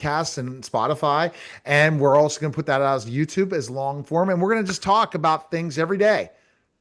podcasts and Spotify. And we're also going to put that out as YouTube as long form. And we're going to just talk about things every day.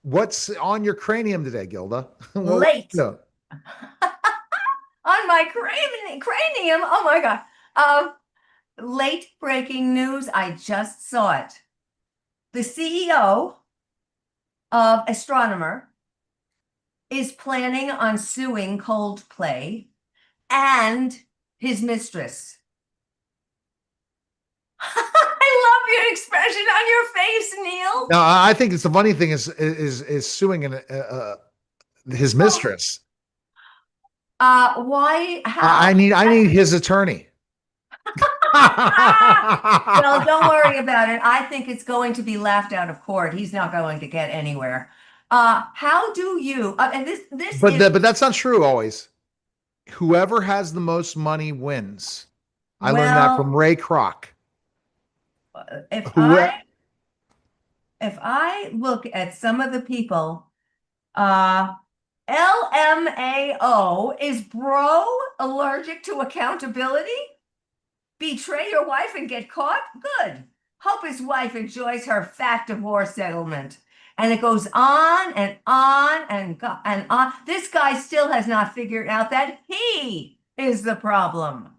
What's on your cranium today, Gilda? What Late no. on my cranium. Oh my God. Um, Late breaking news. I just saw it. The CEO of Astronomer is planning on suing Coldplay and his mistress. I love your expression on your face, Neil. No, I think it's the funny thing is suing his mistress. Why? I How? need I need his attorney. Well, don't worry about it. I think it's going to be laughed out of court. He's not going to get anywhere. How do you? And this But is but that's not true always. Whoever has the most money wins. I learned that from well, Ray Kroc. if Who I look at some of the people, uh, LMAO, is bro allergic to accountability? Betray your wife and get caught? Good. Hope his wife enjoys her fat divorce settlement. And it goes on and on and on. This guy still has not figured out that he is the problem.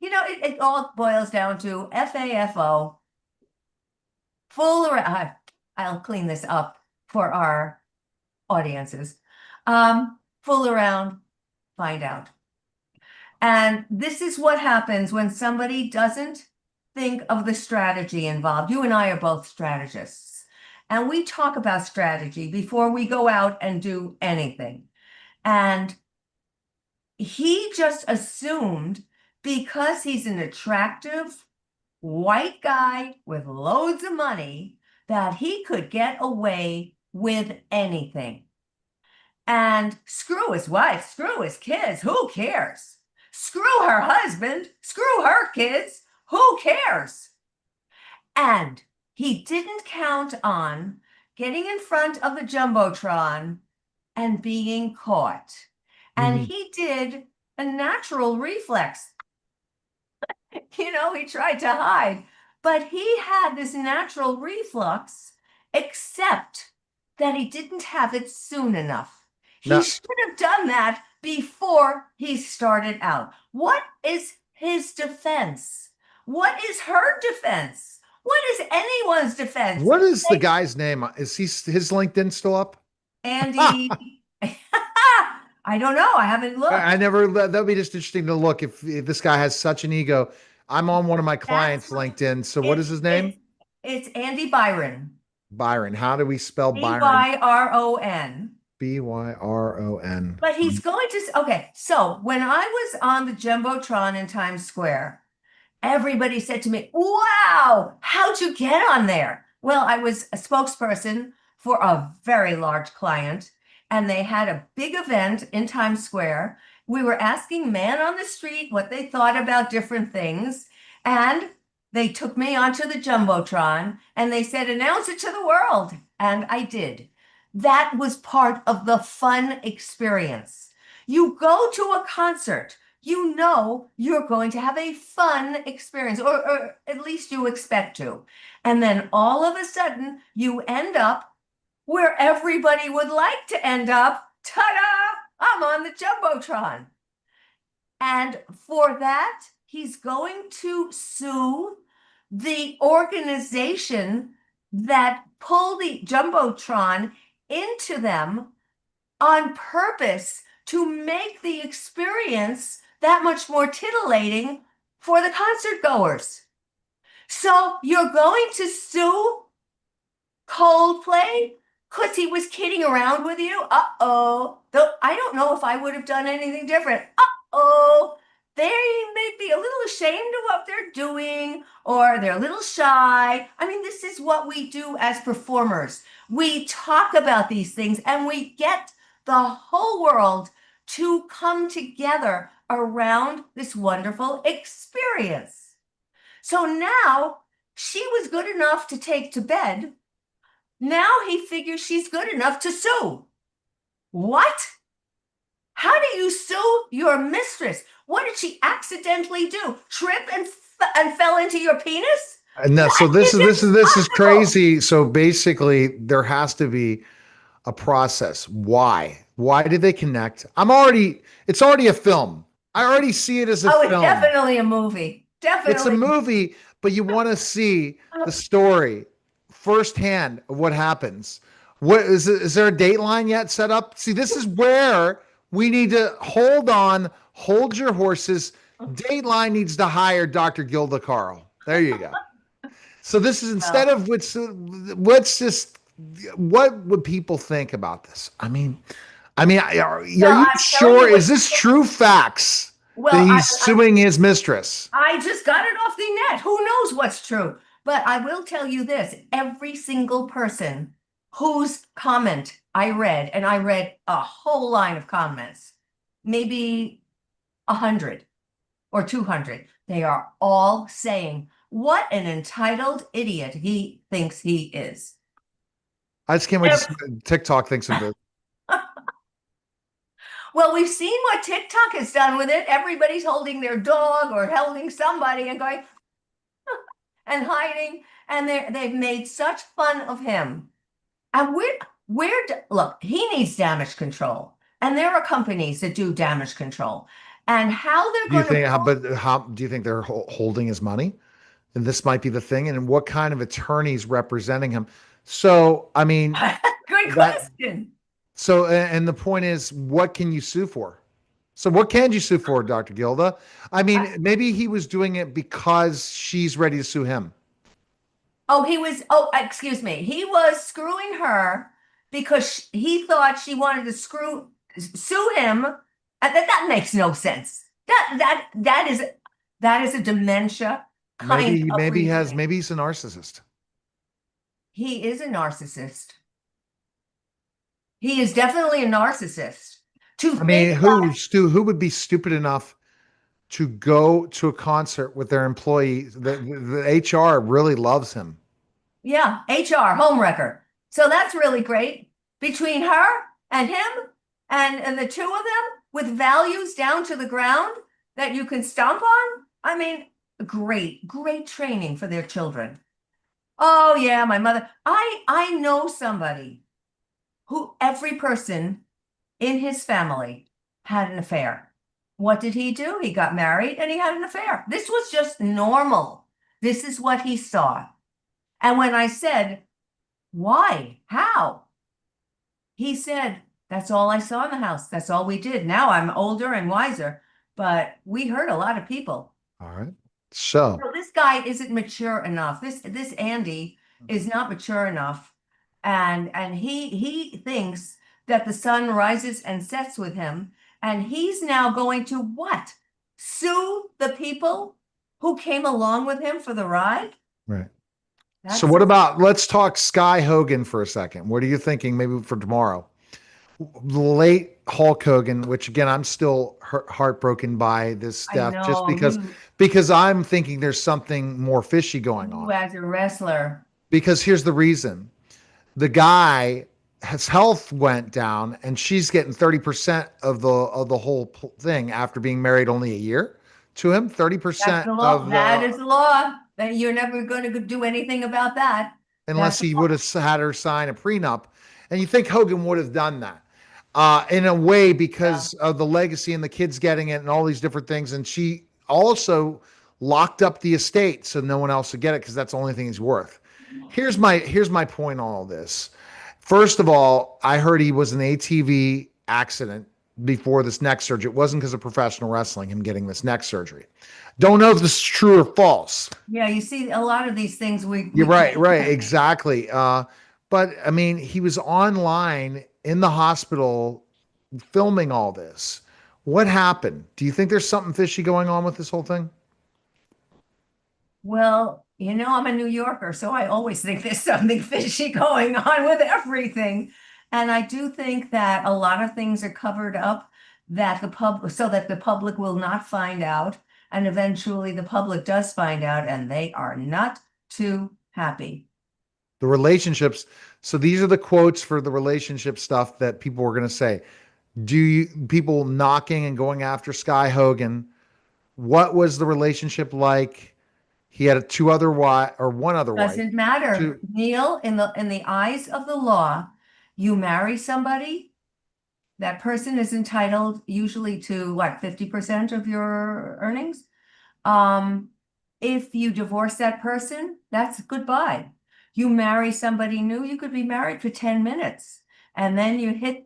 It all boils down to FAFO, fool around. I'll clean this up for our audiences. Fool around, find out. And this is what happens when somebody doesn't think of the strategy involved. You and I are both strategists, and we talk about strategy before we go out and do anything. And he just assumed because he's an attractive white guy with loads of money that he could get away with anything. And screw his wife, screw his kids, who cares? Screw her husband, screw her kids, who cares? And he didn't count on getting in front of the Jumbotron and being caught. And Mhm. he did a natural reflex. He tried to hide, but he had this natural reflux, except that he didn't have it soon enough. He Now, should have done that before he started out. What is his defense? What is her defense? What is anyone's defense? what is the guy's name? Is his LinkedIn still up? Andy, I don't know. I haven't I looked. never. That'd be just interesting to look if this guy has such an ego. I'm on one of my That's clients' what LinkedIn. So what is it's his name? it's Andy Byron. Byron. How do we spell Byron? Byron. Byron. But he's going to, okay. So when I was on the Jumbotron in Times Square, everybody said to me, "Wow, how'd you get on there?" Well, I was a spokesperson for a very large client, and they had a big event in Times Square. We were asking men on the street what they thought about different things, and they took me onto the Jumbotron and they said, "Announce it to the world." And I did. That was part of the fun experience. You go to a concert, you know you're going to have a fun experience, or at least you expect to. And then all of a sudden, you end up where everybody would like to end up. Ta-da! I'm on the Jumbotron. And for that, he's going to sue the organization that pulled the Jumbotron into them on purpose to make the experience that much more titillating for the concert goers. So you're going to sue Coldplay because he was kidding around with you? Uh-oh. Though I don't know if I would have done anything different. Uh-oh. They may be a little ashamed of what they're doing, or they're a little shy. I mean, this is what we do as performers. We talk about these things and we get the whole world to come together around this wonderful experience. So now she was good enough to take to bed. Now he figures she's good enough to sue. What? How do you sue your mistress? What did she accidentally do? Trip and fell into your penis? And What so this is impossible? crazy. So basically, there has to be a process. Why? Why did they connect? It's already a film. I already see it as a Oh, it's film. definitely a movie. It's a Definitely. movie, but you want to see the story firsthand of what happens. What is there a dateline yet set up? See, this is where we need to hold on, hold your horses. Dateline needs to hire Dr. Gilda Carl. There you go. So this is instead Well, of what's just what would people think about this? I mean, are well, you I'm telling sure? you what Is this people. true facts that Well, he's suing his mistress? I just got it off the net. Who knows what's true? But I will tell you this, every single person whose comment I read, and I read a whole line of comments, maybe 100 or 200, they are all saying, what an entitled idiot he thinks he is. I just can't wait to see what TikTok thinks of this. Well, we've seen what TikTok has done with it. Everybody's holding their dog or holding somebody and going and hiding, and they've made such fun of him. And look, he needs damage control, and there are companies that do damage control, and how they're Do you going to think? pull. But how do you think they're holding his money? And this might be the thing. And what kind of attorneys representing him? So, I mean, Good that. question. So, and the point is, what can you sue for? So, what can you sue for, Dr. Gilda? I Uh, mean, maybe he was doing it because she's ready to sue him. oh, excuse me. He was screwing her because he thought she wanted to sue him. That makes no sense. That is a dementia kind of reasoning. Maybe he's a narcissist. He is a narcissist. He is definitely a narcissist. To I think mean, that, Who would be stupid enough to go to a concert with their employee? The HR really loves him. yeah, HR, homewrecker. So that's really great. Between her and him and the two of them with values down to the ground that you can stomp on. I mean, great training for their children. Oh yeah, my mother. I know somebody who every person in his family had an affair. What did he do? He got married and he had an affair. This was just normal. This is what he saw. And when I said, why? How? He said, that's all I saw in the house. That's all we did. Now I'm older and wiser, but we hurt a lot of people. All right. So, So this guy isn't mature enough. This Andy is not mature enough. And he thinks that the sun rises and sets with him. And he's now going to what? Sue the people who came along with him for the ride? right. So, That's what about let's talk Sky Hogan for a second. What are you thinking maybe for tomorrow? The late Hulk Hogan, which again, I'm still heartbroken by this I death just know because I'm thinking there's something more fishy going you on. as a wrestler. Because here's the reason. The guy his health went down and she's getting 30% of the whole thing after being married only a year to him. That's 30% the law. of That the is the law. That you're never going to do anything about that. unless That's the he law. would have had her sign a prenup. And you think Hogan would have done that in a way Yeah. because of the legacy and the kids getting it and all these different things. And she also locked up the estate so no one else would get it because that's the only thing he's worth. Here's my point on all this. First of all, I heard he was an ATV accident before this neck surgery. It wasn't because of professional wrestling, him getting this neck surgery. Don't know if this is true or false. Yeah, you see a lot of these things You're we can't. right, exactly. But I mean, he was online in the hospital filming all this. What happened? Do you think there's something fishy going on with this whole thing? Well, I'm a New Yorker, so I always think there's something fishy going on with everything. And I do think that a lot of things are covered up so that the public will not find out. And eventually the public does find out, and they are not too happy. The relationships. So these are the quotes for the relationship stuff that people were going to say. Do you people knocking and going after Sky Hogan? What was the relationship like? He had two other wife or one other wife. Doesn't matter. Two. Neil, in the eyes of the law, you marry somebody, that person is entitled usually to what, 50% of your earnings? Um, if you divorce that person, that's goodbye. You marry somebody new, you could be married for 10 minutes and then you hit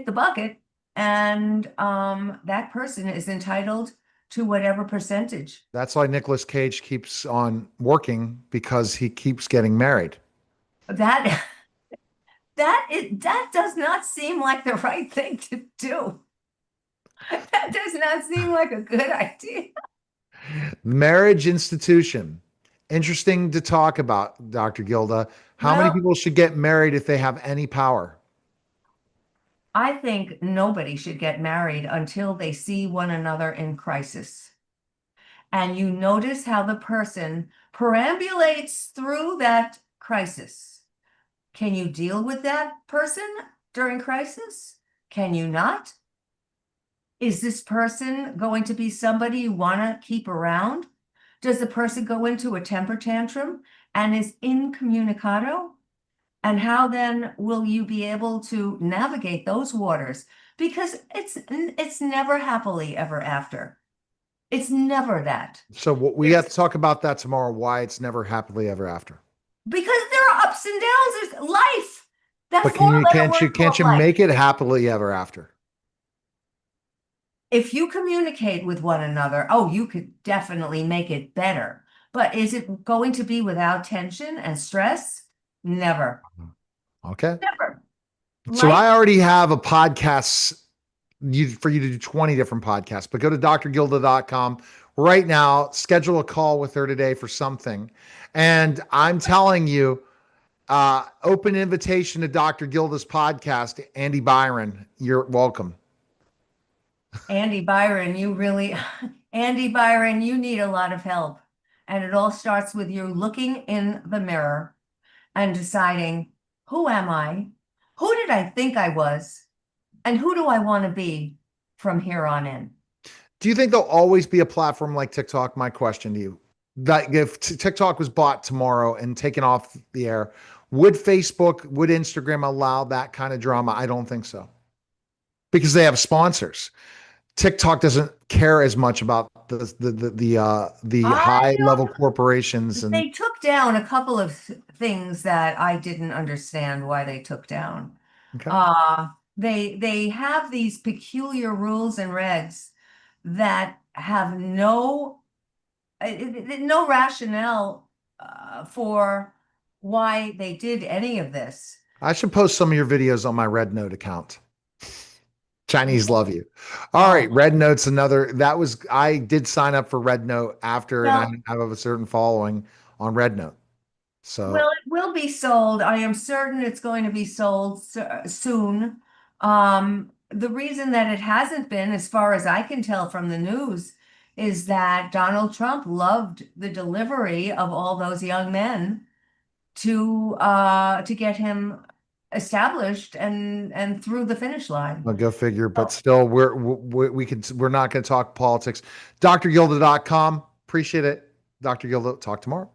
the bucket and that person is entitled to whatever percentage. That's why Nicolas Cage keeps on working because he keeps getting married. That that does not seem like the right thing to do. That does not seem like a good idea. Marriage institution. Interesting to talk about, Dr. Gilda. How many Well, people should get married if they have any power? I think nobody should get married until they see one another in crisis. And you notice how the person perambulates through that crisis. Can you deal with that person during crisis? Can you not? Is this person going to be somebody you want to keep around? Does the person go into a temper tantrum and is incommunicado? And how then will you be able to navigate those waters? Because it's never happily ever after. It's never that. So we have There's to talk about that tomorrow. Why it's never happily ever after. because there are ups and downs. There's life. That But can you four-letter can't you word can't called you life. make it happily ever after? If you communicate with one another, oh, you could definitely make it better. But is it going to be without tension and stress? Never. Okay. Never. So Life. I already have a podcast for you to do 20 different podcasts, but go to drgilda.com right now, schedule a call with her today for something. And I'm telling you, open invitation to Dr. Gilda's podcast, Andy Byron. You're welcome. Andy Byron, you really, Andy Byron, you need a lot of help. And it all starts with you looking in the mirror and deciding, who am I? Who did I think I was? And who do I want to be from here on in? Do you think there'll always be a platform like TikTok? My question to you. That if TikTok was bought tomorrow and taken off the air, would Facebook, would Instagram allow that kind of drama? I don't think so. Because they have sponsors. TikTok doesn't care as much about the I high level don't, corporations and they took down a couple of things that I didn't understand why they took down. okay. They have these peculiar rules and regs that have no rationale for why they did any of this. I should post some of your videos on my Red Note account. Chinese love you. All right, Oh, Red Note's another. That was I did sign up for Red Note after, and I well, have a certain following on Red Note. well, So it will be sold. I am certain it's going to be sold soon. The reason that it hasn't been, as far as I can tell from the news, is that Donald Trump loved the delivery of all those young men to get him established and through the finish line. I'll go figure. But So still, we're not going to talk politics. DrGilda.com. Appreciate it. Dr. Gilda, talk tomorrow.